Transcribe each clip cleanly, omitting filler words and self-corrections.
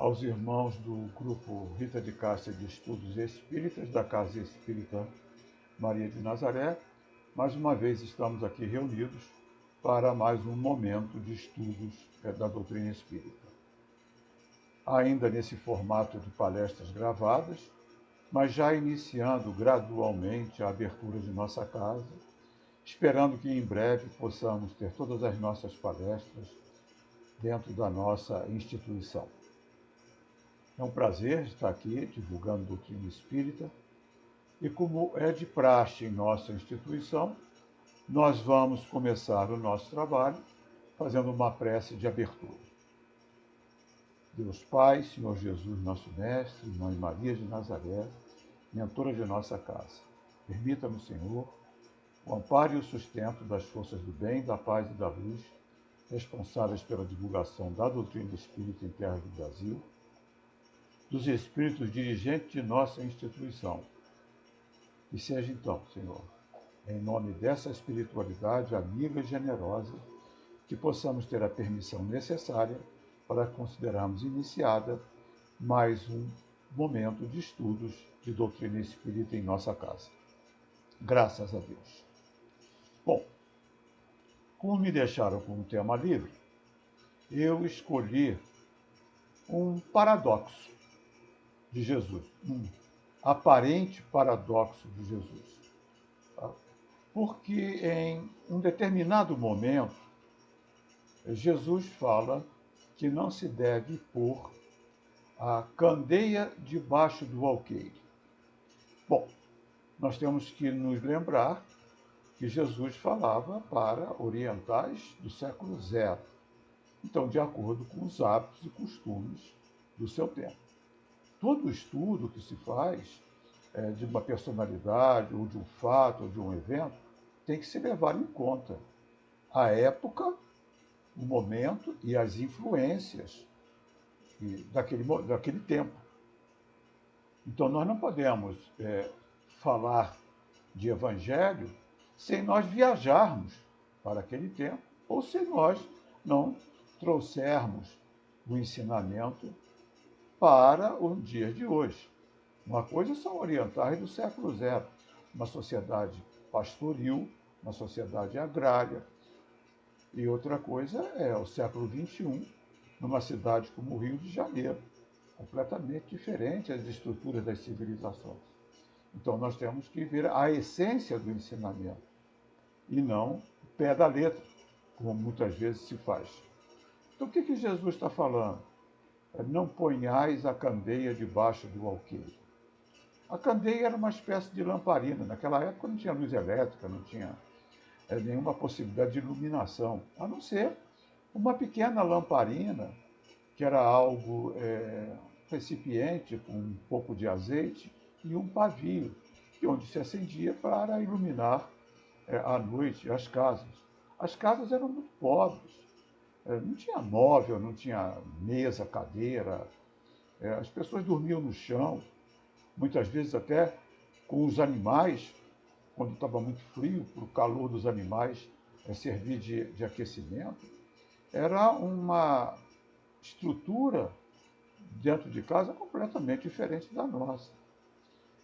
aos irmãos do grupo Rita de Cássia de Estudos Espíritas, da Casa Espírita Maria de Nazaré. Mais uma vez estamos aqui reunidos para mais um momento de estudos da doutrina espírita. Ainda nesse formato de palestras gravadas, mas já iniciando gradualmente a abertura de nossa casa, esperando que em breve possamos ter todas as nossas palestras dentro da nossa instituição. É um prazer estar aqui divulgando doutrina espírita e, como é de praxe em nossa instituição, nós vamos começar o nosso trabalho fazendo uma prece de abertura. Deus Pai, Senhor Jesus, nosso Mestre, Mãe Maria de Nazaré, mentora de nossa casa, permita-nos, Senhor, o amparo e o sustento das forças do bem, da paz e da luz, responsáveis pela divulgação da doutrina espírita em terras do Brasil, dos espíritos dirigentes de nossa instituição. E seja então, Senhor, em nome dessa espiritualidade amiga e generosa, que possamos ter a permissão necessária para considerarmos iniciada mais um momento de estudos de doutrina espírita em nossa casa. Graças a Deus. Bom, como me deixaram com o tema livre, eu escolhi um paradoxo de Jesus, um aparente paradoxo de Jesus. Porque em um determinado momento, Jesus fala que não se deve pôr a candeia debaixo do alqueire. Bom, nós temos que nos lembrar que Jesus falava para orientais do século zero. Então, de acordo com os hábitos e costumes do seu tempo. Todo estudo que se faz de uma personalidade, ou de um fato, ou de um evento, tem que se levar em conta a época, o momento e as influências daquele tempo. Então, nós não podemos falar de evangelho sem nós viajarmos para aquele tempo, ou se nós não trouxermos o ensinamento para os dias de hoje. Uma coisa são orientais do século zero, uma sociedade pastoril, uma sociedade agrária, e outra coisa é o século XXI, numa cidade como o Rio de Janeiro, completamente diferente as estruturas das civilizações. Então, nós temos que ver a essência do ensinamento, e não o pé da letra, como muitas vezes se faz. Então, o que Jesus está falando? Não ponhais a candeia debaixo do alqueire. A candeia era uma espécie de lamparina. Naquela época não tinha luz elétrica, não tinha nenhuma possibilidade de iluminação, a não ser uma pequena lamparina, que era algo recipiente com um pouco de azeite e um pavio, onde se acendia para iluminar à noite as casas. As casas eram muito pobres, não tinha móvel, não tinha mesa, cadeira, as pessoas dormiam no chão, muitas vezes até com os animais, quando estava muito frio, para o calor dos animais servir de aquecimento. Era uma estrutura dentro de casa completamente diferente da nossa.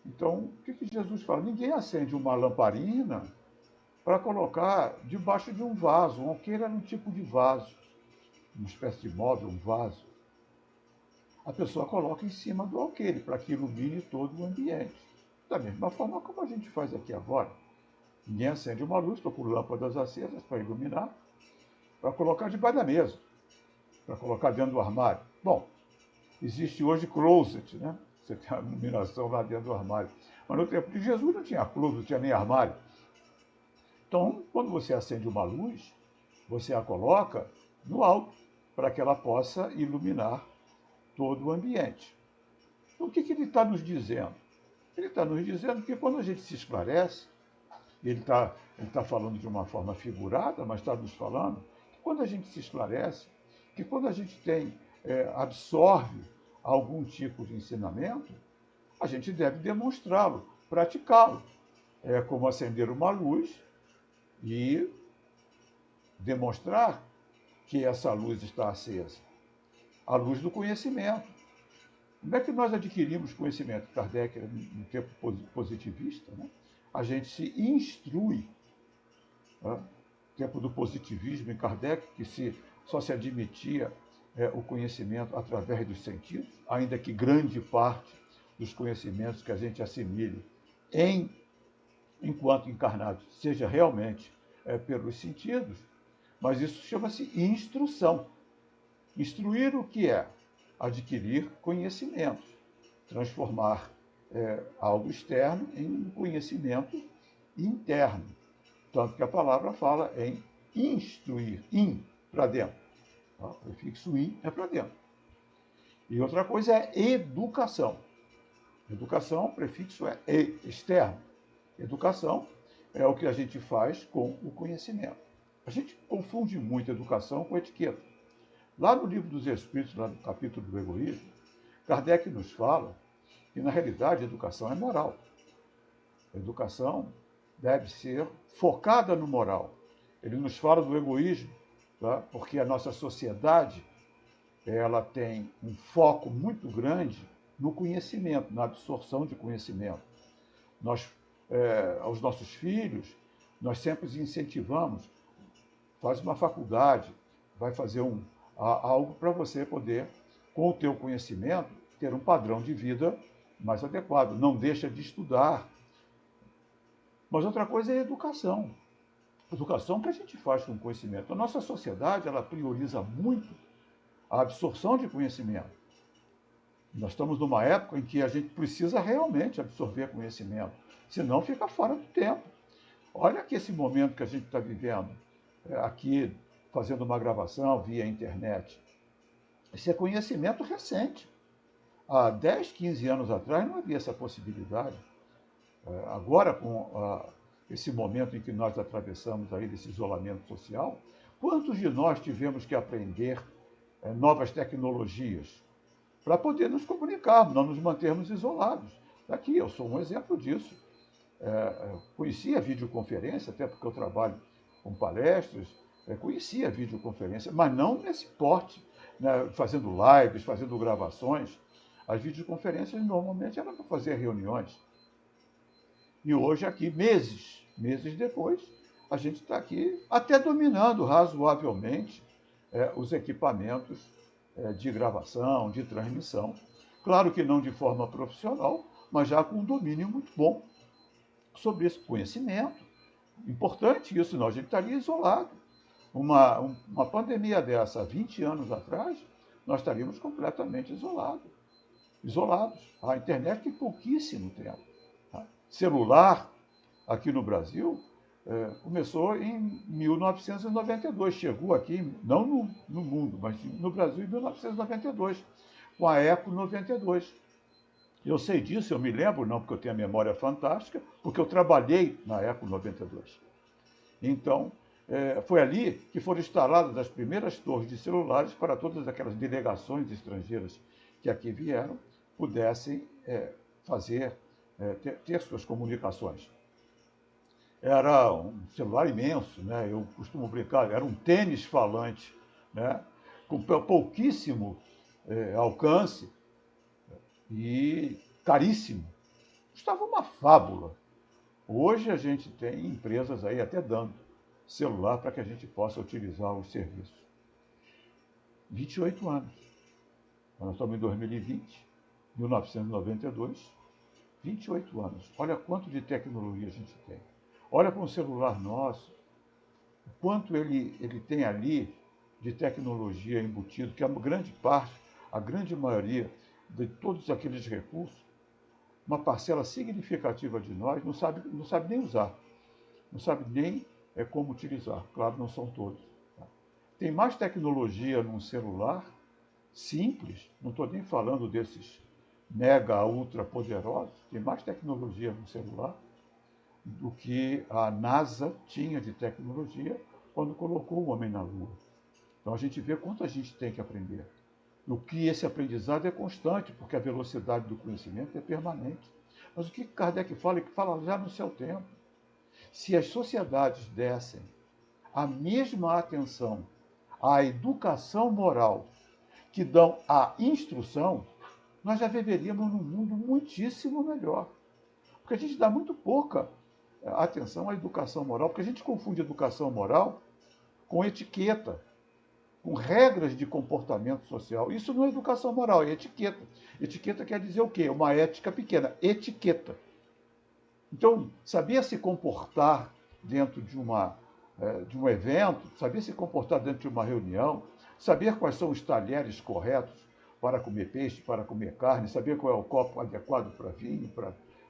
Então, o que Jesus fala? Ninguém acende uma lamparina para colocar debaixo de um vaso. Um alqueire era um tipo de vaso, uma espécie de móvel, um vaso. A pessoa coloca em cima do alqueire para que ilumine todo o ambiente. Da mesma forma como a gente faz aqui agora. Ninguém acende uma luz, estou com lâmpadas acesas para iluminar, para colocar debaixo da mesa, para colocar dentro do armário. Bom, existe hoje closet, né? Você tem a iluminação lá dentro do armário. Mas no tempo de Jesus não tinha closet, não tinha nem armário. Então, quando você acende uma luz, você a coloca no alto, para que ela possa iluminar todo o ambiente. Então, o que ele está nos dizendo? Ele está nos dizendo que quando a gente se esclarece, ele está falando de uma forma figurada, mas está nos falando que quando a gente se esclarece, que quando a gente absorve algum tipo de ensinamento, a gente deve demonstrá-lo, praticá-lo. É como acender uma luz e demonstrar que essa luz está acesa. A luz do conhecimento. Como é que nós adquirimos conhecimento? Kardec, no tempo positivista, né? A gente se instrui. Né? Tempo do positivismo em Kardec, que só se admitia o conhecimento através dos sentidos, ainda que grande parte dos conhecimentos que a gente assimile enquanto encarnado seja realmente pelos sentidos, mas isso chama-se instrução. Instruir o que é? Adquirir conhecimento, transformar algo externo em um conhecimento interno. Tanto que a palavra fala em instruir, para dentro. Tá? O prefixo in é para dentro. E outra coisa é educação. Educação, o prefixo é externo. Educação é o que a gente faz com o conhecimento. A gente confunde muito educação com etiqueta. Lá no Livro dos Espíritos, lá no capítulo do egoísmo, Kardec nos fala que, na realidade, a educação é moral. A educação deve ser focada no moral. Ele nos fala do egoísmo, tá? Porque a nossa sociedade ela tem um foco muito grande no conhecimento, na absorção de conhecimento. Nós, aos nossos filhos, nós sempre os incentivamos, faz uma faculdade, vai fazer algo para você poder, com o teu conhecimento, ter um padrão de vida mais adequado. Não deixa de estudar. Mas outra coisa é a educação. Educação que a gente faz com conhecimento. A nossa sociedade, ela prioriza muito a absorção de conhecimento. Nós estamos numa época em que a gente precisa realmente absorver conhecimento, senão fica fora do tempo. Olha que esse momento que a gente está vivendo, aqui fazendo uma gravação via internet, esse é conhecimento recente. Há 10, 15 anos atrás não havia essa possibilidade. Agora, com esse momento em que nós atravessamos aí desse isolamento social, quantos de nós tivemos que aprender novas tecnologias para poder nos comunicar, não nos mantermos isolados? Aqui, eu sou um exemplo disso. Conhecia a videoconferência, até porque eu trabalho com palestras, conhecia a videoconferência, mas não nesse porte, né, fazendo lives, fazendo gravações. As videoconferências normalmente eram para fazer reuniões. E hoje aqui, meses depois, a gente está aqui até dominando razoavelmente os equipamentos de gravação, de transmissão. Claro que não de forma profissional, mas já com um domínio muito bom sobre esse conhecimento. Importante isso, senão a gente estaria isolado. Uma pandemia dessa, 20 anos atrás, nós estaríamos completamente isolados. A internet tem pouquíssimo tempo. Tá? Celular, aqui no Brasil, começou em 1992. Chegou aqui, não no mundo, mas no Brasil em 1992, com a Eco 92. Eu sei disso, eu me lembro, não porque eu tenho a memória fantástica, porque eu trabalhei na Eco 92. Então, foi ali que foram instaladas as primeiras torres de celulares para todas aquelas delegações estrangeiras que aqui vieram, pudessem ter suas comunicações. Era um celular imenso, né? Eu costumo brincar, era um tênis falante, né? Com pouquíssimo alcance e caríssimo. Custava uma fábula. Hoje a gente tem empresas aí até dando celular para que a gente possa utilizar os serviços. 28 anos. Nós estamos em 2020, 1992, 28 anos. Olha quanto de tecnologia a gente tem. Olha com o celular nosso, o quanto ele tem ali de tecnologia embutido, que a grande parte, a grande maioria de todos aqueles recursos, uma parcela significativa de nós não sabe nem usar, não sabe nem como utilizar. Claro, não são todos. Tá? Tem mais tecnologia num celular simples, não estou nem falando desses mega, ultra poderosos, tem mais tecnologia no celular do que a NASA tinha de tecnologia quando colocou o homem na Lua. Então a gente vê quanto a gente tem que aprender. O que esse aprendizado é constante, porque a velocidade do conhecimento é permanente. Mas o que Kardec fala, é que fala já no seu tempo. Se as sociedades dessem a mesma atenção à educação moral que dão à instrução, nós já viveríamos num mundo muitíssimo melhor. Porque a gente dá muito pouca atenção à educação moral, porque a gente confunde educação moral com etiqueta, com regras de comportamento social. Isso não é educação moral, é etiqueta. Etiqueta quer dizer o quê? Uma ética pequena. Etiqueta. Então, saber se comportar dentro de um evento, saber se comportar dentro de uma reunião, saber quais são os talheres corretos para comer peixe, para comer carne, saber qual é o copo adequado para vinho,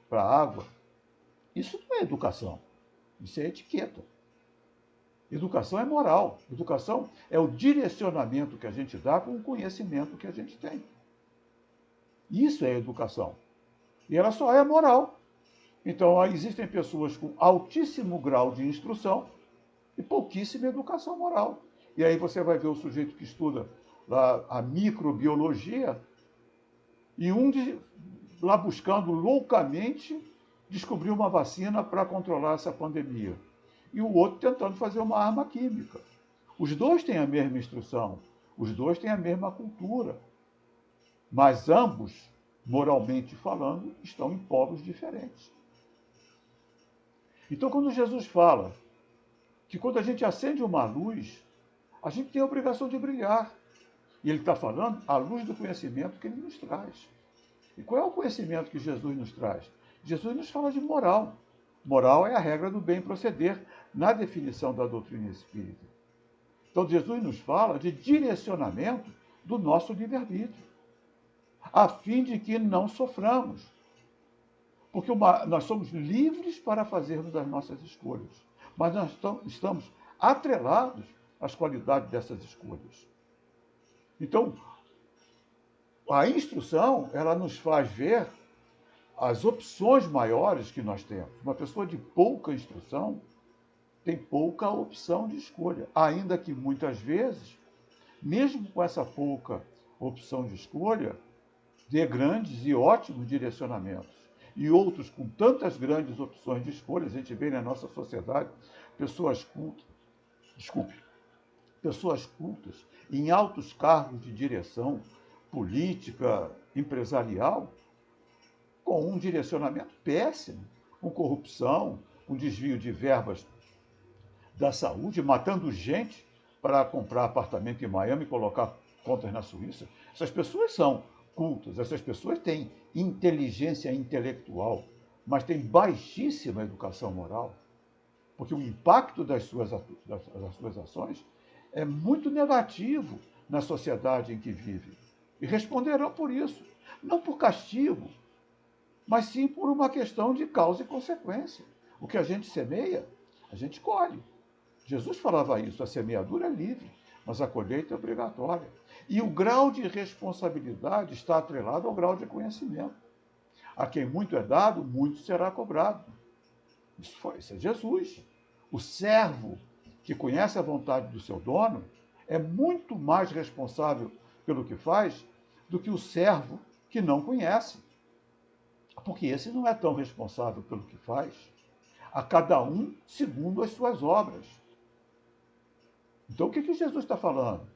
para água, isso não é educação. Isso é etiqueta. Educação é moral. Educação é o direcionamento que a gente dá com o conhecimento que a gente tem. Isso é educação. E ela só é moral. Então, existem pessoas com altíssimo grau de instrução e pouquíssima educação moral. E aí você vai ver o sujeito que estuda lá a microbiologia e lá buscando loucamente descobrir uma vacina para controlar essa pandemia. E o outro tentando fazer uma arma química. Os dois têm a mesma instrução, os dois têm a mesma cultura, mas ambos, moralmente falando, estão em polos diferentes. Então, quando Jesus fala que quando a gente acende uma luz, a gente tem a obrigação de brilhar. E ele está falando à luz do conhecimento que ele nos traz. E qual é o conhecimento que Jesus nos traz? Jesus nos fala de moral. Moral é a regra do bem proceder, na definição da doutrina espírita. Então, Jesus nos fala de direcionamento do nosso livre-arbítrio, a fim de que não soframos. Porque nós somos livres para fazermos as nossas escolhas, mas nós estamos atrelados às qualidades dessas escolhas. Então, a instrução, ela nos faz ver as opções maiores que nós temos. Uma pessoa de pouca instrução tem pouca opção de escolha, ainda que muitas vezes, mesmo com essa pouca opção de escolha, dê grandes e ótimos direcionamentos. E outros com tantas grandes opções de escolha, a gente vê na nossa sociedade pessoas cultas, desculpe, pessoas cultas em altos cargos de direção política, empresarial, com um direcionamento péssimo, com corrupção, com desvio de verbas da saúde, matando gente para comprar apartamento em Miami e colocar contas na Suíça. Essas pessoas são cultas, essas pessoas têm inteligência intelectual, mas têm baixíssima educação moral, porque o impacto das suas ações é muito negativo na sociedade em que vivem. E responderão por isso, não por castigo, mas sim por uma questão de causa e consequência. O que a gente semeia, a gente colhe. Jesus falava isso, a semeadura é livre, mas a colheita é obrigatória. E o grau de responsabilidade está atrelado ao grau de conhecimento. A quem muito é dado, muito será cobrado. Isso é Jesus. O servo que conhece a vontade do seu dono é muito mais responsável pelo que faz do que o servo que não conhece. Porque esse não é tão responsável pelo que faz. A cada um segundo as suas obras. Então, o que Jesus está falando?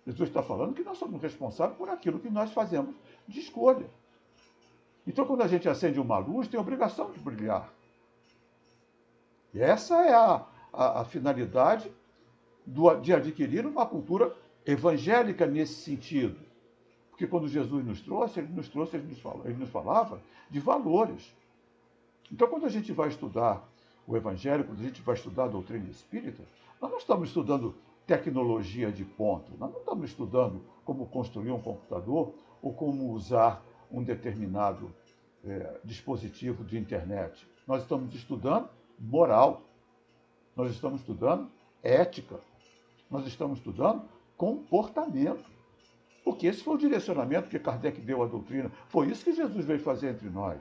Jesus está falando que nós somos responsáveis por aquilo que nós fazemos de escolha. Então, quando a gente acende uma luz, tem a obrigação de brilhar. E essa é a finalidade de adquirir uma cultura evangélica nesse sentido. Porque quando Jesus nos trouxe, ele nos falava de valores. Então, quando a gente vai estudar o Evangelho, quando a gente vai estudar a doutrina espírita, nós não estamos estudando tecnologia de ponta, nós não estamos estudando como construir um computador ou como usar um determinado dispositivo de internet. Nós estamos estudando moral, nós estamos estudando ética, nós estamos estudando comportamento. Porque esse foi o direcionamento que Kardec deu à doutrina. Foi isso que Jesus veio fazer entre nós.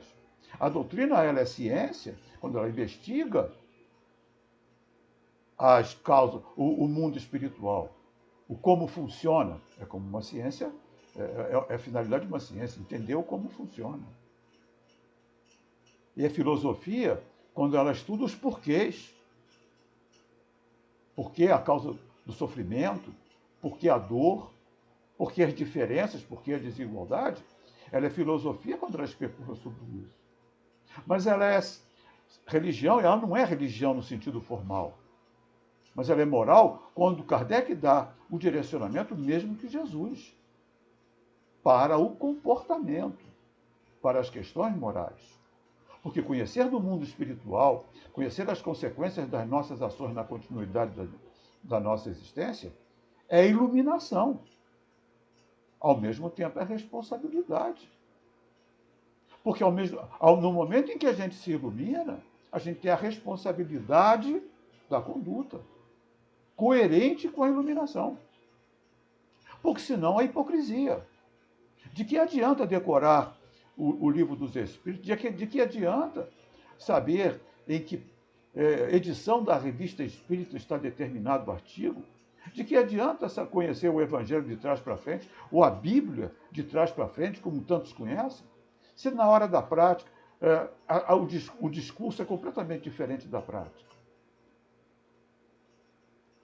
A doutrina, ela é ciência, quando ela investiga as causas, o mundo espiritual, o como funciona. É como uma ciência, é a finalidade de uma ciência, entender o como funciona. E a filosofia, quando ela estuda os porquês. Por que a causa do sofrimento, por que a dor, por que as diferenças, por que a desigualdade. Ela é filosofia quando ela especula sobre isso. Mas ela é religião, ela não é religião no sentido formal. Mas ela é moral quando Kardec dá o direcionamento mesmo que Jesus para o comportamento, para as questões morais. Porque conhecer do mundo espiritual, conhecer as consequências das nossas ações na continuidade da nossa existência, é iluminação. Ao mesmo tempo é responsabilidade. Porque no momento em que a gente se ilumina, a gente tem a responsabilidade da conduta, coerente com a iluminação. Porque senão é hipocrisia. De que adianta decorar o livro dos Espíritos? De que adianta saber em que edição da revista Espírita está determinado artigo? De que adianta conhecer o Evangelho de trás para frente, ou a Bíblia de trás para frente, como tantos conhecem, se na hora da prática o discurso é completamente diferente da prática?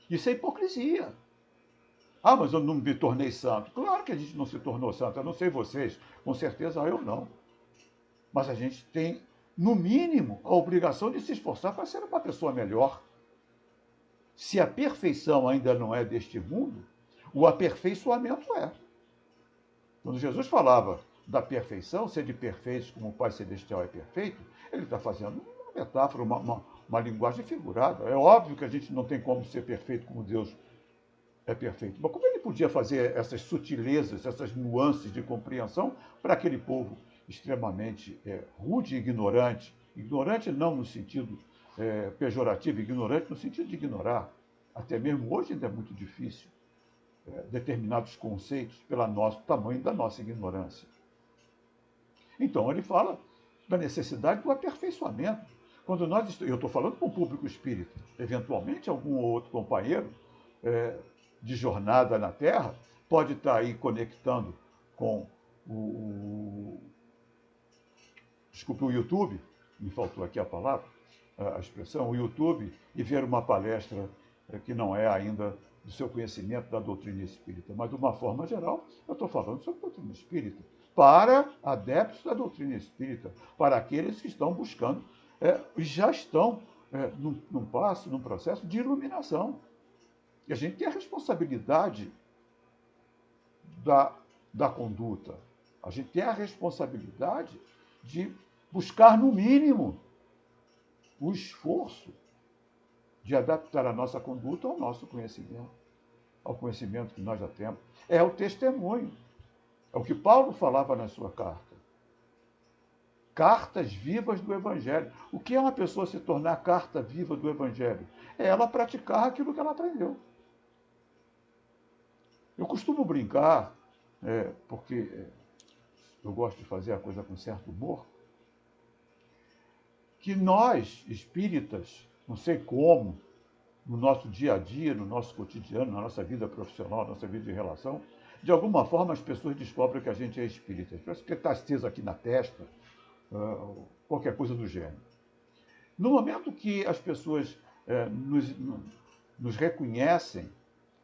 Isso é hipocrisia. Ah, mas eu não me tornei santo. Claro que a gente não se tornou santo. Eu não sei vocês, com certeza eu não. Mas a gente tem, no mínimo, a obrigação de se esforçar para ser uma pessoa melhor. Se a perfeição ainda não é deste mundo, o aperfeiçoamento é. Quando Jesus falava da perfeição, ser de perfeitos como o Pai Celestial é perfeito, ele está fazendo uma metáfora, uma linguagem figurada. É óbvio que a gente não tem como ser perfeito como Deus é perfeito. Mas como ele podia fazer essas sutilezas, essas nuances de compreensão para aquele povo extremamente rude e ignorante? Ignorante não no sentido pejorativo, ignorante no sentido de ignorar. Até mesmo hoje ainda é muito difícil determinados conceitos pelo nosso tamanho da nossa ignorância. Então ele fala da necessidade do aperfeiçoamento. Quando eu estou falando com o público espírita, eventualmente algum ou outro companheiro de jornada na Terra pode estar aí conectando com desculpe, o YouTube, me faltou aqui a palavra, a expressão, o YouTube, e ver uma palestra que não é ainda do seu conhecimento da doutrina espírita, mas de uma forma geral, eu estou falando sobre a doutrina espírita, para adeptos da doutrina espírita, para aqueles que estão buscando, já estão num processo de iluminação. E a gente tem a responsabilidade da conduta. A gente tem a responsabilidade de buscar, no mínimo, o esforço de adaptar a nossa conduta ao nosso conhecimento, ao conhecimento que nós já temos. É o testemunho. É o que Paulo falava na sua carta. Cartas vivas do Evangelho. O que é uma pessoa se tornar carta viva do Evangelho? É ela praticar aquilo que ela aprendeu. Eu costumo brincar, porque eu gosto de fazer a coisa com certo humor, que nós, espíritas, não sei como, no nosso dia a dia, no nosso cotidiano, na nossa vida profissional, na nossa vida de relação, de alguma forma as pessoas descobrem que a gente é espírita. Parece que está aceso aqui na testa, qualquer coisa do gênero. No momento que as pessoas nos reconhecem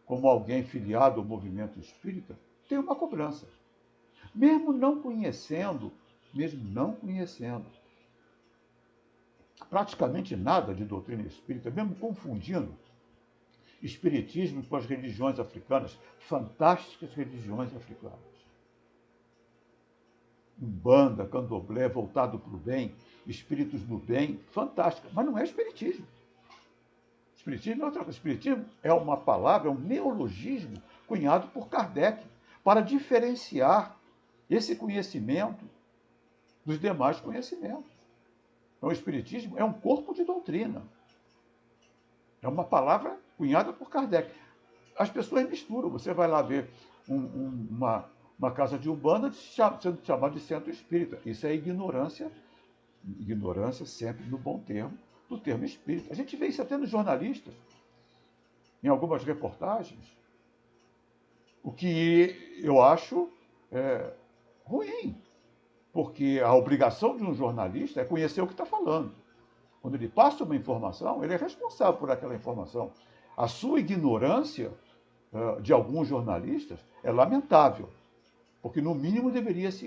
como alguém filiado ao movimento espírita, tem uma cobrança. Mesmo não conhecendo praticamente nada de doutrina espírita, mesmo confundindo espiritismo com as religiões africanas, fantásticas religiões africanas. Umbanda, candomblé, voltado para o bem, espíritos do bem, fantástica, mas não é espiritismo. Espiritismo é outra coisa. Espiritismo é uma palavra, é um neologismo cunhado por Kardec para diferenciar esse conhecimento dos demais conhecimentos. Então, o Espiritismo é um corpo de doutrina. É uma palavra cunhada por Kardec. As pessoas misturam. Você vai lá ver uma casa de Umbanda sendo chamada de centro espírita. Isso é ignorância sempre no bom termo, do termo espírita. A gente vê isso até nos jornalistas, em algumas reportagens, o que eu acho ruim, porque a obrigação de um jornalista é conhecer o que está falando. Quando ele passa uma informação, ele é responsável por aquela informação. A sua ignorância de alguns jornalistas é lamentável, porque no mínimo deveria se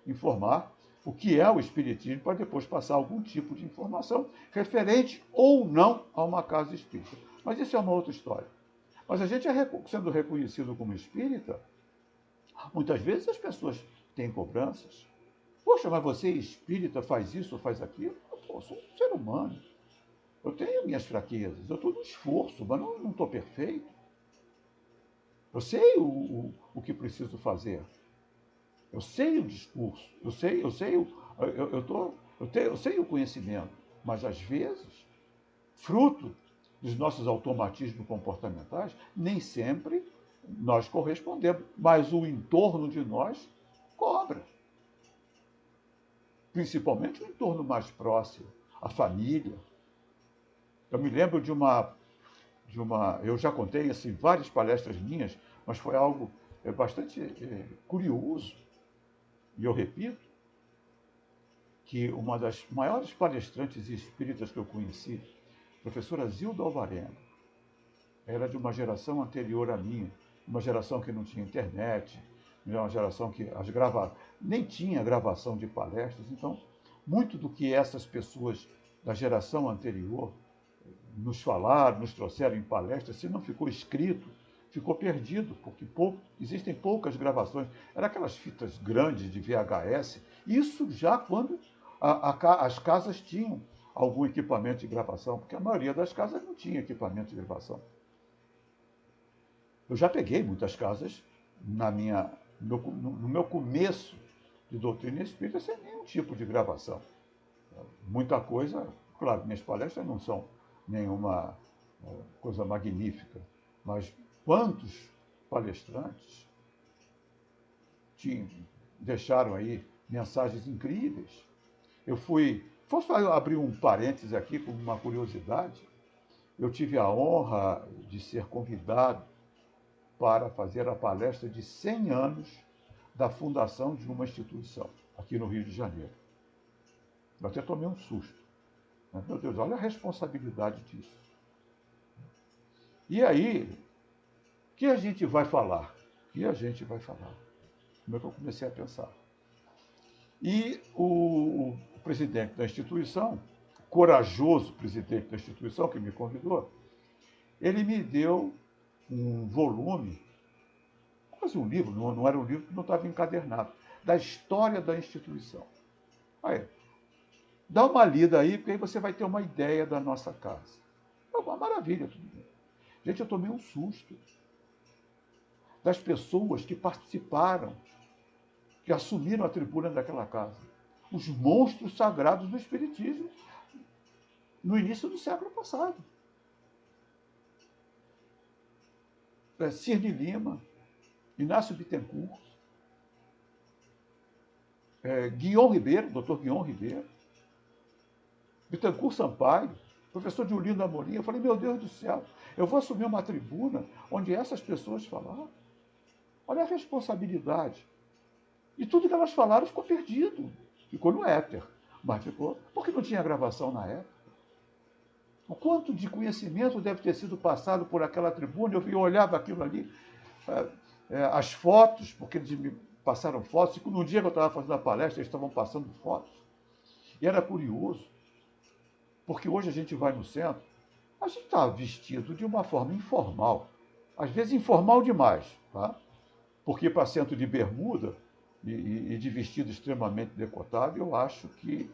informar o que é o Espiritismo para depois passar algum tipo de informação referente ou não a uma casa espírita. Mas isso é uma outra história. Mas a gente sendo reconhecido como espírita, muitas vezes as pessoas têm cobranças. Poxa, mas você espírita faz isso ou faz aquilo? Eu sou um ser humano. Eu tenho minhas fraquezas, eu estou no esforço, mas não estou perfeito. Eu sei o que preciso fazer. Eu sei o discurso, eu sei o conhecimento, mas às vezes, fruto dos nossos automatismos comportamentais, nem sempre nós correspondemos, mas o entorno de nós cobra. Principalmente o entorno mais próximo, a família. Eu me lembro eu já contei assim, várias palestras minhas, mas foi algo bastante curioso, e eu repito, que uma das maiores palestrantes espíritas que eu conheci, a professora Zilda Alvarenga, era de uma geração anterior à minha, uma geração que não tinha internet, uma geração que nem tinha gravação de palestras. Então, muito do que essas pessoas da geração anterior nos falaram, nos trouxeram em palestras, se não ficou escrito, ficou perdido, porque existem poucas gravações. Eram aquelas fitas grandes de VHS, isso já quando as casas tinham algum equipamento de gravação, porque a maioria das casas não tinha equipamento de gravação. Eu já peguei muitas casas no meu começo de doutrina espírita sem nenhum tipo de gravação. Muita coisa, claro, minhas palestras não são nenhuma coisa magnífica, mas quantos palestrantes deixaram aí mensagens incríveis. Posso abrir um parêntese aqui com uma curiosidade? Eu tive a honra de ser convidado para fazer a palestra de 100 anos da fundação de uma instituição, aqui no Rio de Janeiro. Eu até tomei um susto. Mas, meu Deus, olha a responsabilidade disso. E aí, o que a gente vai falar? O que a gente vai falar? Como é que eu comecei a pensar? E o presidente da instituição, corajoso presidente da instituição que me convidou, ele me deu um volume, quase um livro, não era um livro que não estava encadernado, da história da instituição. Aí, dá uma lida aí, porque aí você vai ter uma ideia da nossa casa. É uma maravilha tudo bem. Gente, eu tomei um susto das pessoas que participaram, que assumiram a tribuna daquela casa. Os monstros sagrados do Espiritismo no início do século passado. Cirne Lima, Inácio Bittencourt, Guion Ribeiro, doutor Guion Ribeiro, Bittencourt Sampaio, professor de Ulindo Amorim. Eu falei, meu Deus do céu, eu vou assumir uma tribuna onde essas pessoas falaram. Olha a responsabilidade. E tudo que elas falaram ficou perdido. Ficou no éter. Mas ficou porque não tinha gravação na época. O quanto de conhecimento deve ter sido passado por aquela tribuna. Eu olhava aquilo ali, as fotos, porque eles me passaram fotos. E no dia que eu estava fazendo a palestra, eles estavam passando fotos. E era curioso, porque hoje a gente vai no centro, a gente está vestido de uma forma informal. Às vezes informal demais, tá? Porque para centro de bermuda e de vestido extremamente decotado, eu acho que,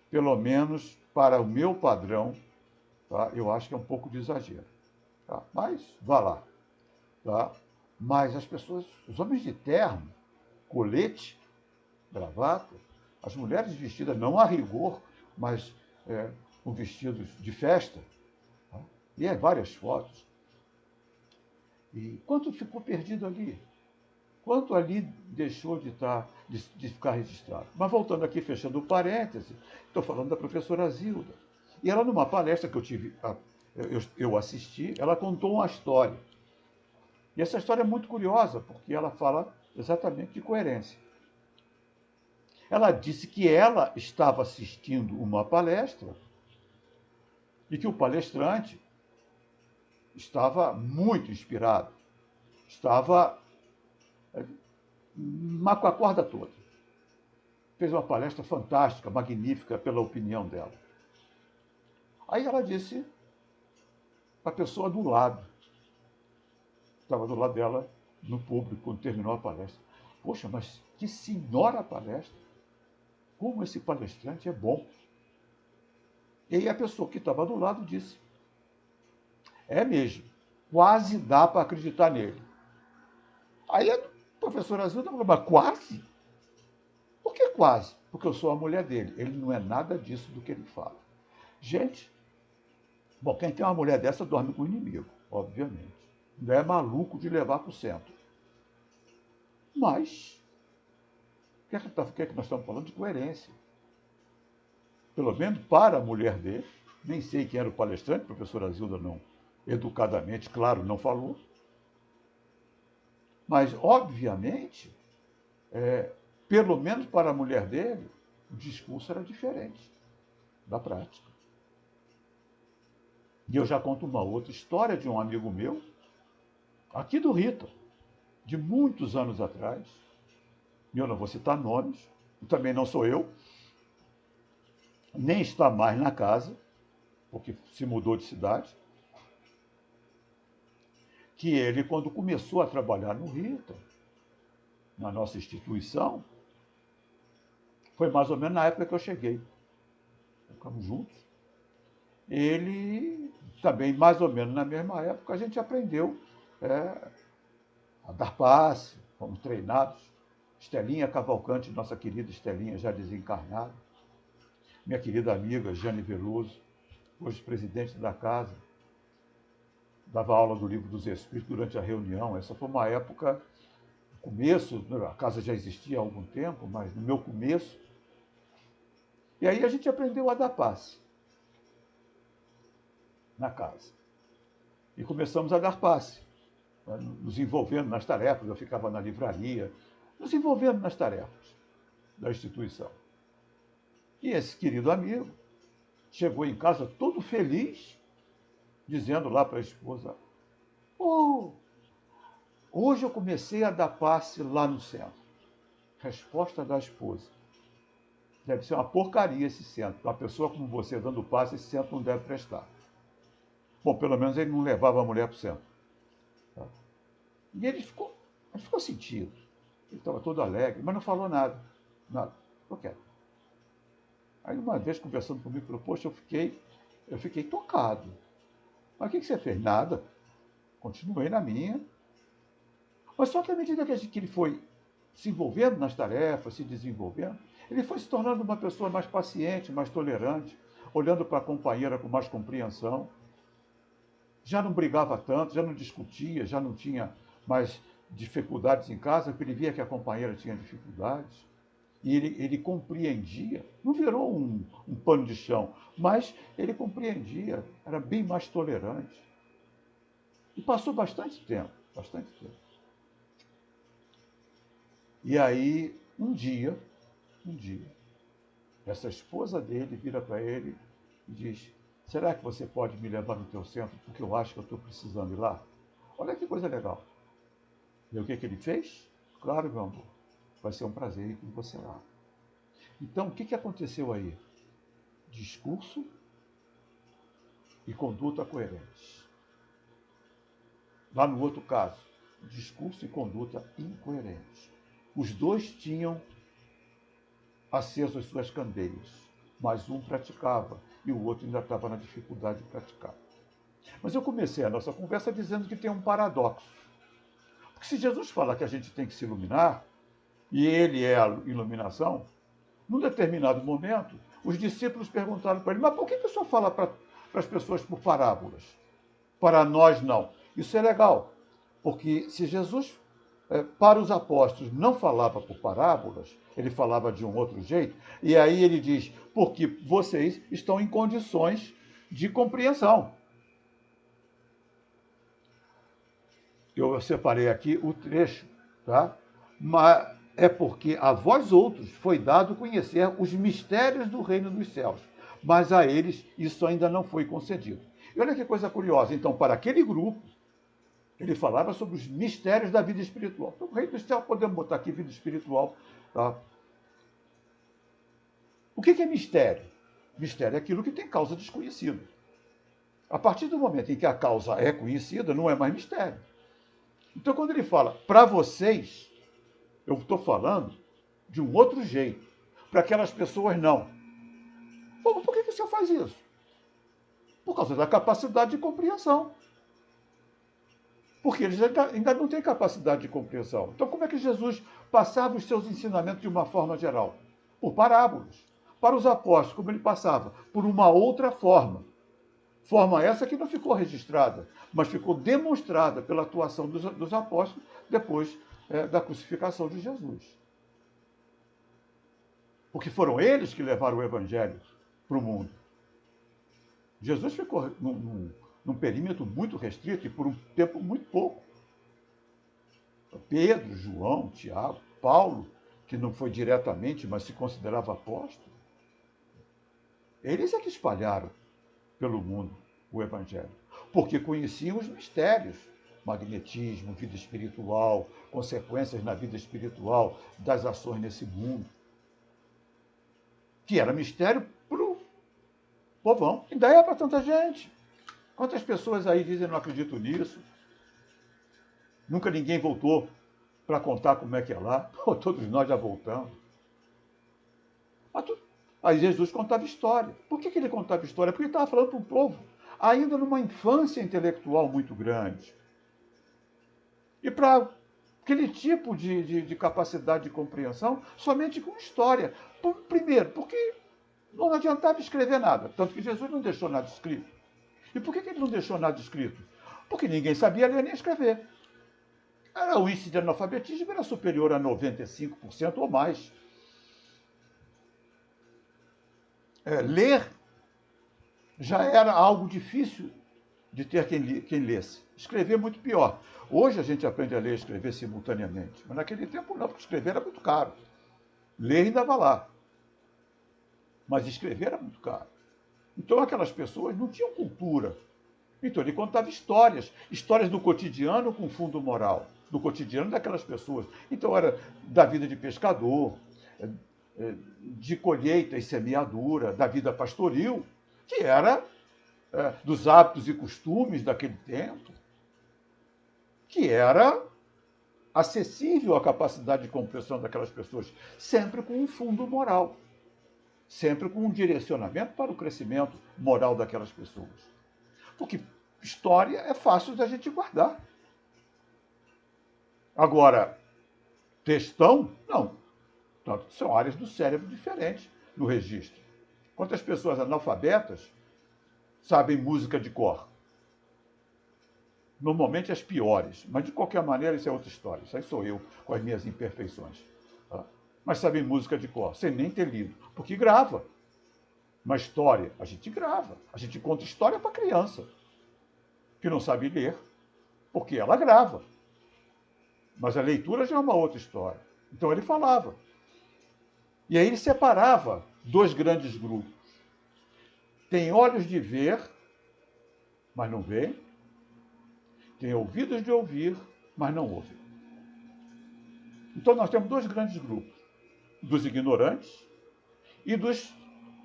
pelo menos para o meu padrão, tá? Eu acho que é um pouco de exagero. Tá? Mas vá lá. Tá? Mas as pessoas, os homens de terno, colete, gravata, as mulheres vestidas, não a rigor, mas com vestidos de festa, tá? E várias fotos. E quanto ficou perdido ali? Quanto ali deixou de ficar registrado? Mas voltando aqui, fechando o parêntese, estou falando da professora Zilda. E ela, numa palestra que eu assisti, ela contou uma história. E essa história é muito curiosa, porque ela fala exatamente de coerência. Ela disse que ela estava assistindo uma palestra e que o palestrante estava muito inspirado, estava com a corda toda. fez uma palestra fantástica, magnífica, pela opinião dela. Aí ela disse para a pessoa do lado, estava do lado dela, no público, quando terminou a palestra: poxa, mas que senhora palestra! Como esse palestrante é bom! E aí a pessoa que estava do lado disse: é mesmo, quase dá para acreditar nele. Aí a professora Zilda falou: mas quase? Por que quase? Porque eu sou a mulher dele. Ele não é nada disso do que ele fala. Gente, bom, quem tem uma mulher dessa dorme com o inimigo, obviamente. Não é maluco de levar para o centro. Mas, o que é que nós estamos falando? De coerência. Pelo menos para a mulher dele. Nem sei quem era o palestrante, a professora Zilda não, educadamente, claro, não falou. Mas, obviamente, pelo menos para a mulher dele, o discurso era diferente da prática. E eu já conto uma outra história de um amigo meu, aqui do Rita, de muitos anos atrás. Eu não vou citar nomes, também não sou eu, nem está mais na casa, porque se mudou de cidade. Que ele, quando começou a trabalhar no Rita, na nossa instituição, foi mais ou menos na época que eu cheguei. Ficamos juntos. Ele também, mais ou menos na mesma época, a gente aprendeu a dar passe, fomos treinados. Estelinha Cavalcante, nossa querida Estelinha, já desencarnada. Minha querida amiga Jane Veloso, hoje presidente da casa, dava aula do Livro dos Espíritos durante a reunião. Essa foi uma época, começo, a casa já existia há algum tempo, mas no meu começo. E aí a gente aprendeu a dar passe na casa. E começamos a dar passe, nos envolvendo nas tarefas. Eu ficava na livraria, nos envolvendo nas tarefas da instituição. E esse querido amigo chegou em casa todo feliz, dizendo lá para a esposa: oh, hoje eu comecei a dar passe lá no centro. Resposta da esposa: deve ser uma porcaria esse centro. Uma pessoa como você dando passe, esse centro não deve prestar. Bom, pelo menos ele não levava a mulher para o centro. Tá? E ele ficou sentido. Ele estava todo alegre, mas não falou nada. Nada. Ficou quieto. Aí uma vez, conversando comigo, falou: poxa, eu fiquei tocado. Mas o que você fez? Nada. Continuei na minha. Mas só que à medida que ele foi se envolvendo nas tarefas, se desenvolvendo, ele foi se tornando uma pessoa mais paciente, mais tolerante, olhando para a companheira com mais compreensão. Já não brigava tanto, já não discutia, já não tinha mais dificuldades em casa, porque ele via que a companheira tinha dificuldades. E ele compreendia, não virou um pano de chão, mas ele compreendia, era bem mais tolerante. E passou bastante tempo, bastante tempo. E aí, um dia, essa esposa dele vira para ele e diz: será que você pode me levar no teu centro, porque eu acho que eu estou precisando ir lá? Olha que coisa legal. E o que ele fez? Claro, meu amor, vai ser um prazer ir com você lá. Então, o que aconteceu aí? Discurso e conduta coerentes. Lá no outro caso, discurso e conduta incoerentes. Os dois tinham aceso às suas candeias, mas um praticava e o outro ainda estava na dificuldade de praticar. Mas eu comecei a nossa conversa dizendo que tem um paradoxo. Porque se Jesus fala que a gente tem que se iluminar, e ele é a iluminação, num determinado momento, os discípulos perguntaram para ele: mas por que o senhor fala para as pessoas por parábolas? Para nós, não. Isso é legal, porque se Jesus, para os apóstolos, não falava por parábolas, ele falava de um outro jeito, e aí ele diz: porque vocês estão em condições de compreensão. Eu separei aqui o trecho, tá? Mas é porque a vós outros foi dado conhecer os mistérios do reino dos céus, mas a eles isso ainda não foi concedido. E olha que coisa curiosa. Então, para aquele grupo, ele falava sobre os mistérios da vida espiritual. Então, o reino dos céus, podemos botar aqui vida espiritual, tá? O que é mistério? Mistério é aquilo que tem causa desconhecida. A partir do momento em que a causa é conhecida, não é mais mistério. Então, quando ele fala para vocês, eu estou falando de um outro jeito. Para aquelas pessoas, não. Pô, por que o senhor faz isso? Por causa da capacidade de compreensão. Porque eles ainda não têm capacidade de compreensão. Então, como é que Jesus passava os seus ensinamentos de uma forma geral? Por parábolas. Para os apóstolos, como ele passava? Por uma outra forma. Forma essa que não ficou registrada, mas ficou demonstrada pela atuação dos apóstolos depois da crucificação de Jesus. Porque foram eles que levaram o evangelho para o mundo. Jesus ficou num perímetro muito restrito e por um tempo muito pouco. Pedro, João, Tiago, Paulo, que não foi diretamente, mas se considerava apóstolo, eles é que espalharam pelo mundo o evangelho, porque conheciam os mistérios, magnetismo, vida espiritual, consequências na vida espiritual das ações nesse mundo, que era mistério para o povão. Ainda é para tanta gente. Quantas pessoas aí dizem não acredito nisso? Nunca ninguém voltou para contar como é que é lá. Pô, todos nós já voltamos. Aí Jesus contava história. Por que ele contava história? Porque ele estava falando para um povo ainda numa infância intelectual muito grande. E para aquele tipo de capacidade de compreensão, somente com história. Primeiro, porque não adiantava escrever nada. Tanto que Jesus não deixou nada escrito. E por que ele não deixou nada escrito? Porque ninguém sabia ler nem escrever. O índice de analfabetismo era superior a 95% ou mais. Ler já era algo difícil de ter quem lesse. Escrever muito pior. Hoje a gente aprende a ler e escrever simultaneamente, mas naquele tempo não, porque escrever era muito caro. Ler ainda vai lá, mas escrever era muito caro. Então aquelas pessoas não tinham cultura. Então ele contava histórias, histórias do cotidiano com fundo moral, do cotidiano daquelas pessoas. Então era da vida de pescador, de colheita e semeadura, da vida pastoril, que era dos hábitos e costumes daquele tempo, que era acessível à capacidade de compreensão daquelas pessoas, sempre com um fundo moral, sempre com um direcionamento para o crescimento moral daquelas pessoas. Porque história é fácil da gente guardar. Agora, textão, não. Tanto que são áreas do cérebro diferentes no registro. Quantas pessoas analfabetas sabem música de cor? Normalmente as piores, mas de qualquer maneira isso é outra história. Isso aí sou eu com as minhas imperfeições. Tá? Mas sabem música de cor, sem nem ter lido, porque grava. Uma história, a gente grava. A gente conta história para criança, que não sabe ler, porque ela grava. Mas a leitura já é uma outra história. Então ele falava. E aí ele separava dois grandes grupos. Tem olhos de ver, mas não veem. Tem ouvidos de ouvir, mas não ouvem. Então nós temos dois grandes grupos. Dos ignorantes e dos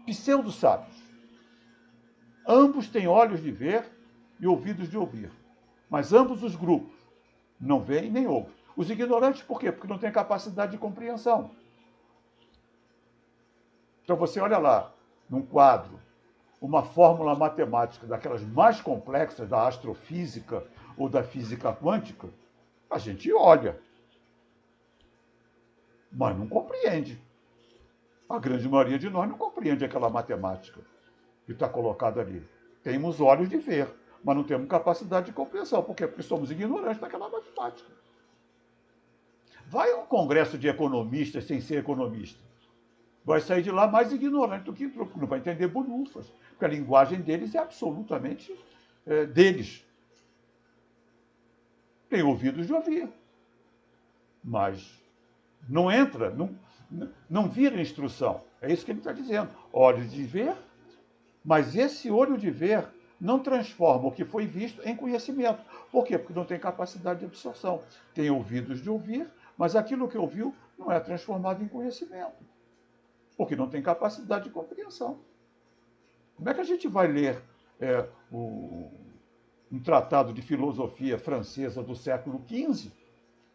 pseudo-sábios. Ambos têm olhos de ver e ouvidos de ouvir. Mas ambos os grupos não veem nem ouvem. Os ignorantes, por quê? Porque não têm capacidade de compreensão. Então você olha lá, num quadro, uma fórmula matemática daquelas mais complexas da astrofísica ou da física quântica, a gente olha, mas não compreende. A grande maioria de nós não compreende aquela matemática que está colocada ali. Temos olhos de ver, mas não temos capacidade de compreensão. Por quê? Porque somos ignorantes daquela matemática. Vai a um congresso de economistas sem ser economista. Vai sair de lá mais ignorante do que entrou, porque não vai entender bolhufas, porque a linguagem deles é absolutamente deles. Tem ouvidos de ouvir, mas não entra, não vira instrução. É isso que ele está dizendo. Olhos de ver, mas esse olho de ver não transforma o que foi visto em conhecimento. Por quê? Porque não tem capacidade de absorção. Tem ouvidos de ouvir, mas aquilo que ouviu não é transformado em conhecimento. porque não tem capacidade de compreensão. Como é que a gente vai ler um tratado de filosofia francesa do século XV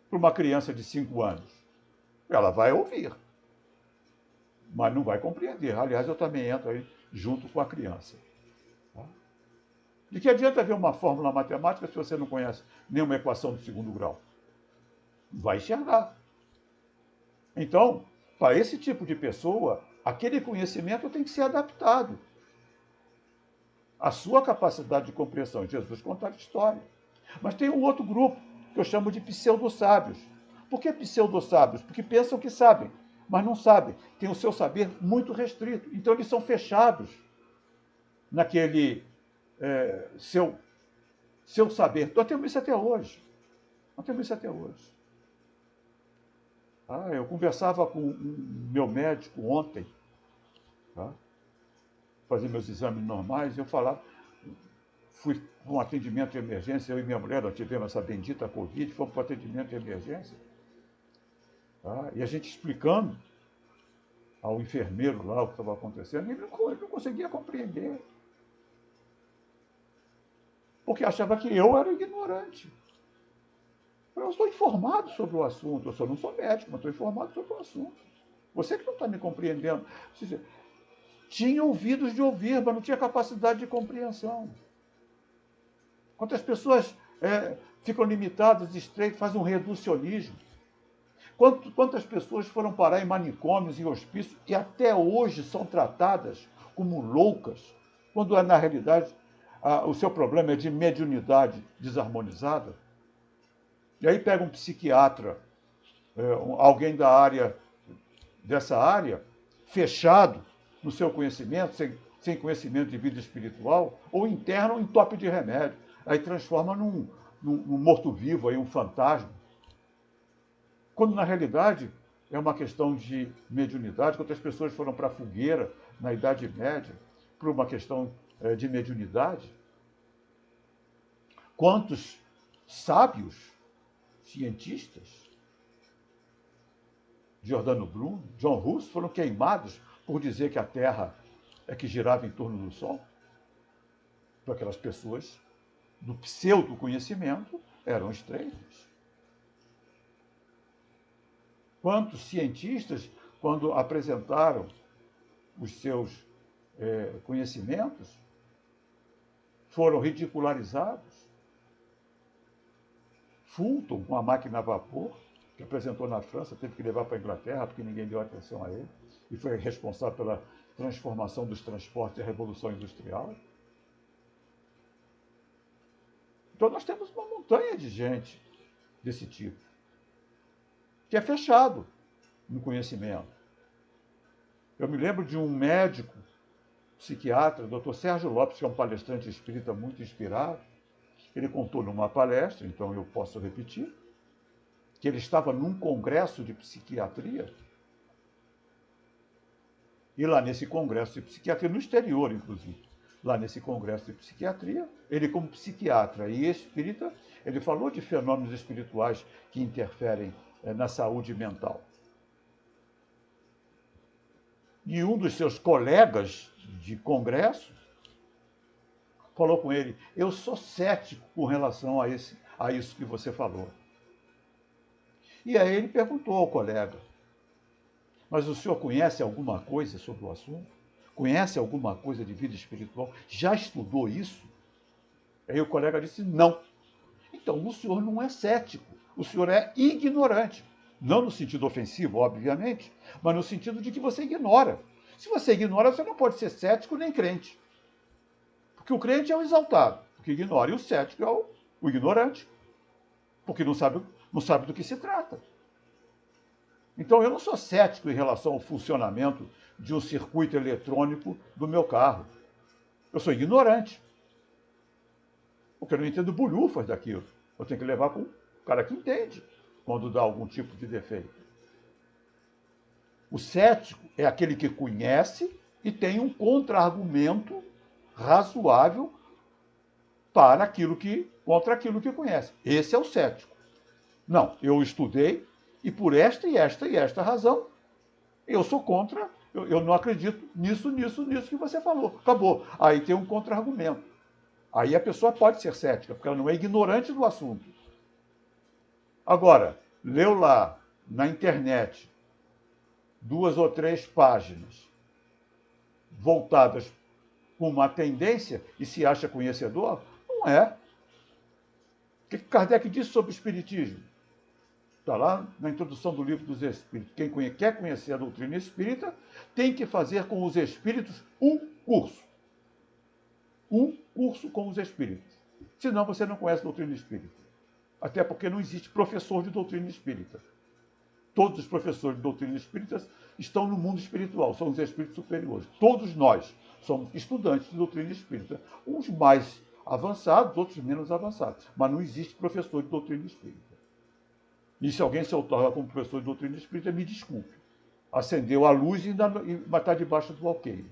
para uma criança de 5 anos? Ela vai ouvir, mas não vai compreender. Aliás, eu também entro aí junto com a criança. De que adianta ver uma fórmula matemática se você não conhece nenhuma equação de segundo grau? Vai enxergar. Então, para esse tipo de pessoa, aquele conhecimento tem que ser adaptado à sua capacidade de compreensão. Jesus contava história. Mas tem um outro grupo que eu chamo de pseudo-sábios. Por que pseudo-sábios? Porque pensam que sabem, mas não sabem. Tem o seu saber muito restrito. Então, eles são fechados naquele seu saber. Nós temos isso até hoje. Nós temos isso até hoje. Eu conversava com o meu médico ontem, fazer meus exames normais, eu falava, fui para um atendimento de emergência, eu e minha mulher, nós tivemos essa bendita Covid, fomos para o atendimento de emergência, e a gente explicando ao enfermeiro lá o que estava acontecendo, ele não conseguia compreender. Porque achava que eu era ignorante. Eu estou informado sobre o assunto, eu só não sou médico, mas estou informado sobre o assunto. Você que não está me compreendendo. Tinha ouvidos de ouvir, mas não tinha capacidade de compreensão. Quantas pessoas ficam limitadas, estreitas, fazem um reducionismo. Quantas pessoas foram parar em manicômios, em hospícios, e até hoje são tratadas como loucas, quando na realidade o seu problema é de mediunidade desarmonizada. E aí pega um psiquiatra, alguém dessa área, fechado no seu conhecimento, sem conhecimento de vida espiritual, ou interno em tope de remédio. Aí transforma num morto-vivo, um fantasma. Quando, na realidade, é uma questão de mediunidade. Quantas pessoas foram para a fogueira na Idade Média por uma questão de mediunidade? Quantos sábios, cientistas, Giordano Bruno, John Hus, foram queimados por dizer que a Terra é que girava em torno do Sol? Por aquelas pessoas do pseudo-conhecimento eram estreitas. Quantos cientistas, quando apresentaram os seus conhecimentos, foram ridicularizados? Fulton, com a máquina a vapor, que apresentou na França, teve que levar para a Inglaterra, porque ninguém deu atenção a ele, e foi responsável pela transformação dos transportes e a Revolução Industrial. Então nós temos uma montanha de gente desse tipo, que é fechado no conhecimento. Eu me lembro de um médico, psiquiatra, o Dr. Sérgio Lopes, que é um palestrante espírita muito inspirado. Ele contou numa palestra, então eu posso repetir, que ele estava num congresso de psiquiatria, e lá nesse congresso de psiquiatria, no exterior, inclusive, lá nesse congresso de psiquiatria, ele como psiquiatra e espírita, ele falou de fenômenos espirituais que interferem na saúde mental. E um dos seus colegas de congresso falou com ele: eu sou cético com relação a isso que você falou. E aí ele perguntou ao colega: mas o senhor conhece alguma coisa sobre o assunto? Conhece alguma coisa de vida espiritual? Já estudou isso? Aí o colega disse: não. Então o senhor não é cético, o senhor é ignorante. Não no sentido ofensivo, obviamente, mas no sentido de que você ignora. Se você ignora, você não pode ser cético nem crente. Porque o crente é o exaltado, porque ignora, e o cético é o ignorante, porque não sabe do que se trata. Então, eu não sou cético em relação ao funcionamento de um circuito eletrônico do meu carro. Eu sou ignorante, porque eu não entendo bolhufas daquilo. Eu tenho que levar para um cara que entende quando dá algum tipo de defeito. O cético é aquele que conhece e tem um contra-argumento razoável contra aquilo que conhece. Esse é o cético. Não, eu estudei e por esta e esta razão eu sou contra eu não acredito nisso que você falou. Acabou. Aí tem um contra-argumento. Aí a pessoa pode ser cética, porque ela não é ignorante do assunto. Agora, leu lá na internet 2 ou 3 páginas voltadas com uma tendência e se acha conhecedor? Não é. O que Kardec disse sobre o Espiritismo? Está lá na introdução do Livro dos Espíritos. Quem quer conhecer a doutrina espírita tem que fazer com os espíritos um curso. Um curso com os espíritos. Senão você não conhece a doutrina espírita. Até porque não existe professor de doutrina espírita. Todos os professores de doutrina espírita estão no mundo espiritual, são os espíritos superiores. Todos nós somos estudantes de doutrina espírita. Uns mais avançados, outros menos avançados. Mas não existe professor de doutrina espírita. E se alguém se outorga como professor de doutrina espírita, me desculpe. Acendeu a luz e ainda está debaixo do alqueire.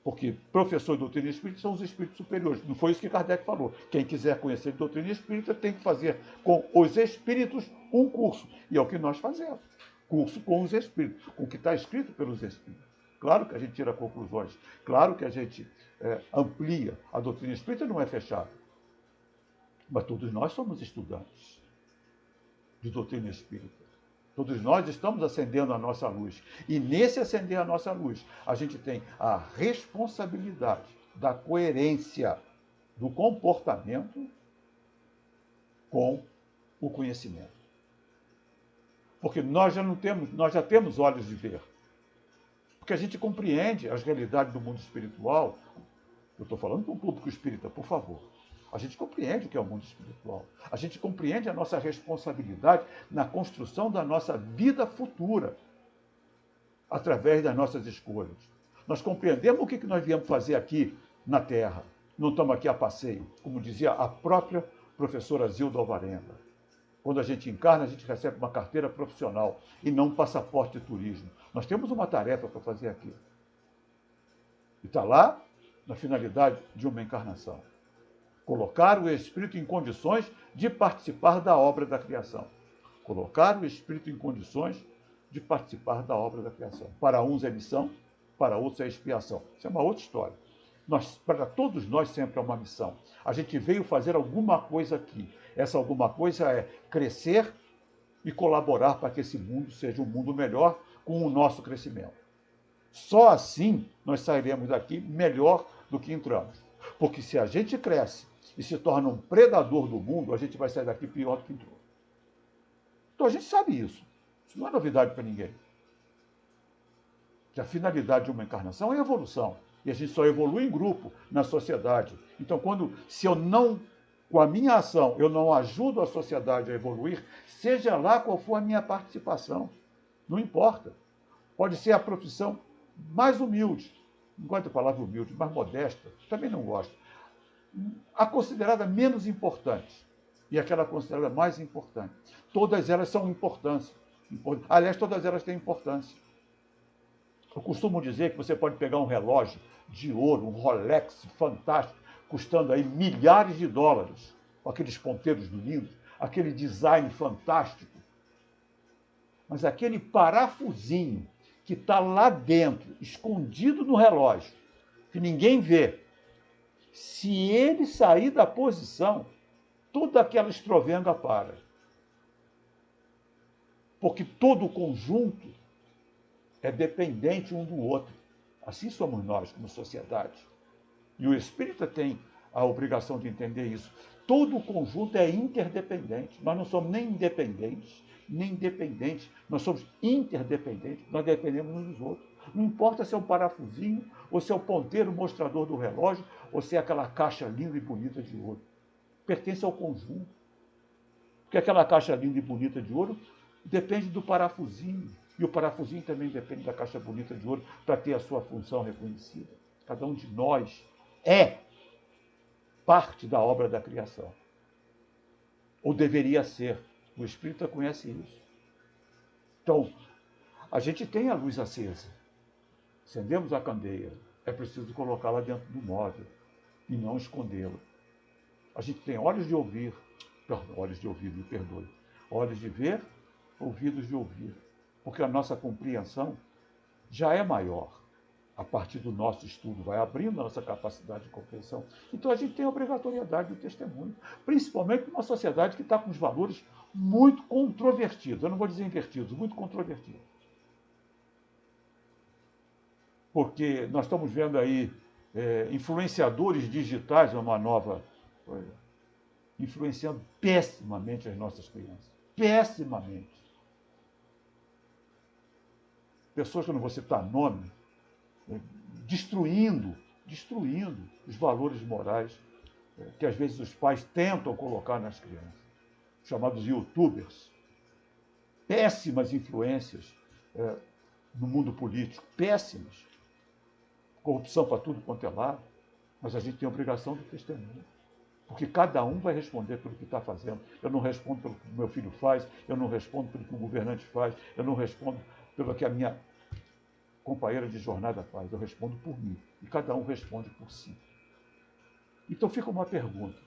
Porque professor de doutrina espírita são os espíritos superiores. Não foi isso que Kardec falou. Quem quiser conhecer doutrina espírita tem que fazer com os espíritos um curso. E é o que nós fazemos. Curso com os espíritos, com o que está escrito pelos espíritos. Claro que a gente tira conclusões. Claro que a gente amplia. A doutrina espírita não é fechada. Mas todos nós somos estudantes de doutrina espírita. Todos nós estamos acendendo a nossa luz. E nesse acender a nossa luz, a gente tem a responsabilidade da coerência do comportamento com o conhecimento. Porque nós já temos olhos de ver. Porque a gente compreende as realidades do mundo espiritual. Eu estou falando para o público espírita, por favor. A gente compreende o que é o mundo espiritual. A gente compreende a nossa responsabilidade na construção da nossa vida futura, através das nossas escolhas. Nós compreendemos o que nós viemos fazer aqui na Terra. Não estamos aqui a passeio, como dizia a própria professora Zilda Alvarenga. Quando a gente encarna, a gente recebe uma carteira profissional e não um passaporte de turismo. Nós temos uma tarefa para fazer aqui. E está lá na finalidade de uma encarnação. Colocar o espírito em condições de participar da obra da criação. Colocar o espírito em condições de participar da obra da criação. Para uns é missão, para outros é expiação. Isso é uma outra história. Para todos nós sempre é uma missão. A gente veio fazer alguma coisa aqui. Essa alguma coisa é crescer e colaborar para que esse mundo seja um mundo melhor com o nosso crescimento. Só assim nós sairemos daqui melhor do que entramos. Porque se a gente cresce e se torna um predador do mundo, a gente vai sair daqui pior do que entrou. Então a gente sabe isso. Isso não é novidade para ninguém. Que a finalidade de uma encarnação é evolução. E a gente só evolui em grupo, na sociedade. Então, se eu não, com a minha ação, eu não ajudo a sociedade a evoluir, seja lá qual for a minha participação, não importa. Pode ser a profissão mais humilde, não gosto da palavra humilde, mais modesta, também não gosto. A considerada menos importante e aquela considerada mais importante. Todas elas são importantes. Aliás, todas elas têm importância. Eu costumo dizer que você pode pegar um relógio de ouro, um Rolex fantástico, custando aí milhares de dólares, com aqueles ponteiros lindos, aquele design fantástico. Mas aquele parafusinho que está lá dentro, escondido no relógio, que ninguém vê, se ele sair da posição, toda aquela estrovenga para. Porque todo o conjunto é dependente um do outro. Assim somos nós, como sociedade. E o espírita tem a obrigação de entender isso. Todo o conjunto é interdependente. Nós não somos nem independentes, nem dependentes. Nós somos interdependentes. Nós dependemos uns dos outros. Não importa se é um parafusinho, ou se é o ponteiro mostrador do relógio, ou se é aquela caixa linda e bonita de ouro. Pertence ao conjunto. Porque aquela caixa linda e bonita de ouro depende do parafusinho. E o parafusinho também depende da caixa bonita de ouro para ter a sua função reconhecida. Cada um de nós é parte da obra da criação. Ou deveria ser. O espírita conhece isso. Então, a gente tem a luz acesa. Acendemos a candeia. É preciso colocá-la dentro do móvel e não escondê-la. A gente tem olhos de ouvir, olhos de ouvido, me perdoe. Olhos de ver, ouvidos de ouvir. Porque a nossa compreensão já é maior. A partir do nosso estudo, vai abrindo a nossa capacidade de compreensão. Então a gente tem a obrigatoriedade do testemunho, principalmente numa sociedade que está com os valores muito controvertidos, eu não vou dizer invertidos, muito controvertidos. Porque nós estamos vendo aí influenciadores digitais, uma nova coisa, influenciando pessimamente as nossas crianças. Pessimamente. Pessoas que eu não vou citar nome, destruindo os valores morais que às vezes os pais tentam colocar nas crianças, chamados youtubers. Péssimas influências no mundo político, péssimas. Corrupção para tudo quanto é lado, mas a gente tem a obrigação de testemunho. Porque cada um vai responder pelo que está fazendo. Eu não respondo pelo que o meu filho faz, eu não respondo pelo que o governante faz, eu não respondo pelo que a minha companheira de jornada faz, eu respondo por mim. E cada um responde por si. Então fica uma pergunta.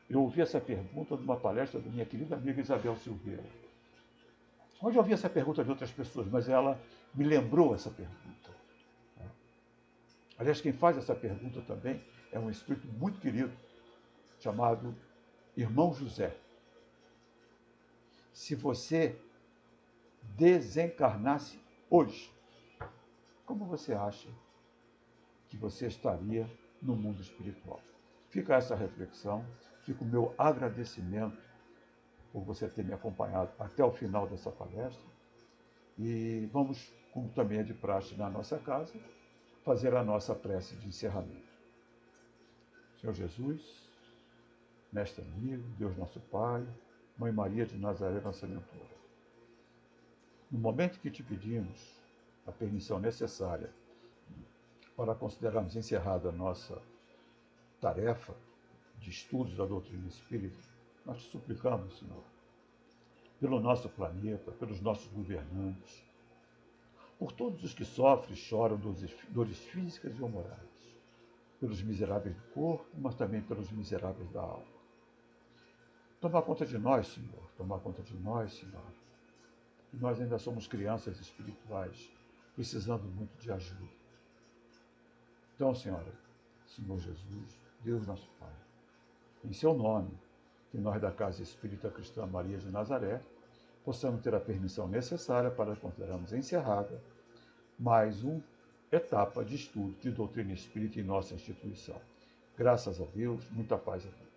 Eu ouvi essa pergunta numa palestra da minha querida amiga Isabel Silveira. Onde eu ouvi essa pergunta de outras pessoas, mas ela me lembrou essa pergunta. Aliás, quem faz essa pergunta também é um espírito muito querido, chamado Irmão José. Se você desencarnasse hoje, como você acha que você estaria no mundo espiritual? Fica essa reflexão, fica o meu agradecimento por você ter me acompanhado até o final dessa palestra. E vamos, como também é de praxe na nossa casa, fazer a nossa prece de encerramento. Senhor Jesus, Mestre amigo, Deus nosso Pai, Mãe Maria de Nazaré, nossa mentora. No momento que te pedimos a permissão necessária para considerarmos encerrada a nossa tarefa de estudos da doutrina espírita, nós te suplicamos, Senhor, pelo nosso planeta, pelos nossos governantes, por todos os que sofrem e choram dores físicas ou morais, pelos miseráveis do corpo, mas também pelos miseráveis da alma. Toma conta de nós, Senhor, toma conta de nós, Senhor. E nós ainda somos crianças espirituais, precisando muito de ajuda. Então, Senhora, Senhor Jesus, Deus nosso Pai, em seu nome, que nós da Casa Espírita Cristã Maria de Nazaré possamos ter a permissão necessária para considerarmos encerrada mais uma etapa de estudo de doutrina espírita em nossa instituição. Graças a Deus, muita paz a todos.